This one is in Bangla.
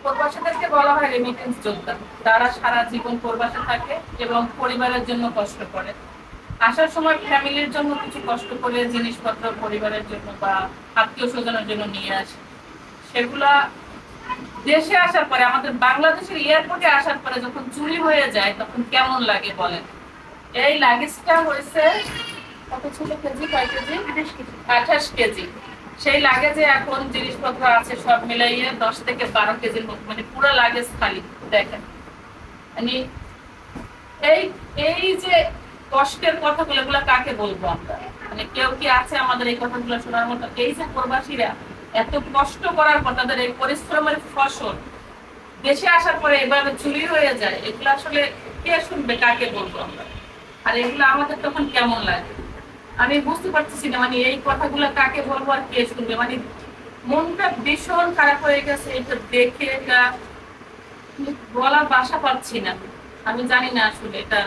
প্রবাসীদেরকে বলা হয় রেমিটেন্স যোদ্ধা। তারা সারা জীবন প্রবাসে থাকে এবং পরিবারের জন্য কষ্ট করে। আসার সময় ফ্যামিলির জন্য কিছু কষ্ট করে জিনিসপত্র পরিবারের জন্য বা আত্মীয় স্বজনের জন্য নিয়ে আসে। সেগুলা দেশে আসার পরে, আমাদের বাংলাদেশের এয়ারপোর্টে আসার পরে যখন চুরি হয়ে যায় তখন কেমন লাগে বলেন। এই লাগেজটা হয়েছে কত ছিল কেজি, কয় কেজি? 28 কেজি। সেই লাগেজে এখন জিনিসপত্র আছে সব মিলাইয়ে 10 থেকে 12 কেজির মতো, মানে পুরো লাগেজ খালি। দেখেন মানে এই এই যে কষ্টের কথাগুলো, এগুলো কাকে বলবো আমরা? মানে কেউ কি আছে আমাদের এই কথাগুলো শোনার মতো? এই যে প্রবাসীরা এত কষ্ট করার পর তাদের এই পরিশ্রমের ফসল দেশে আসার পরে এভাবে চুরি হয়ে যায়, এগুলো আসলে কে শুনবে, কাকে বলবো আমরা? আর এগুলো আমাদের তখন কেমন লাগে আমি বুঝতে পারতেছি না। মানে এই কথাগুলো কাকে বলবো আর কে শুনবে? মানে মনটা ভীষণ খারাপ হয়ে গেছে এটা দেখে। এটা বলার ভাষা পাচ্ছি না। আমি জানি না আসলে এটা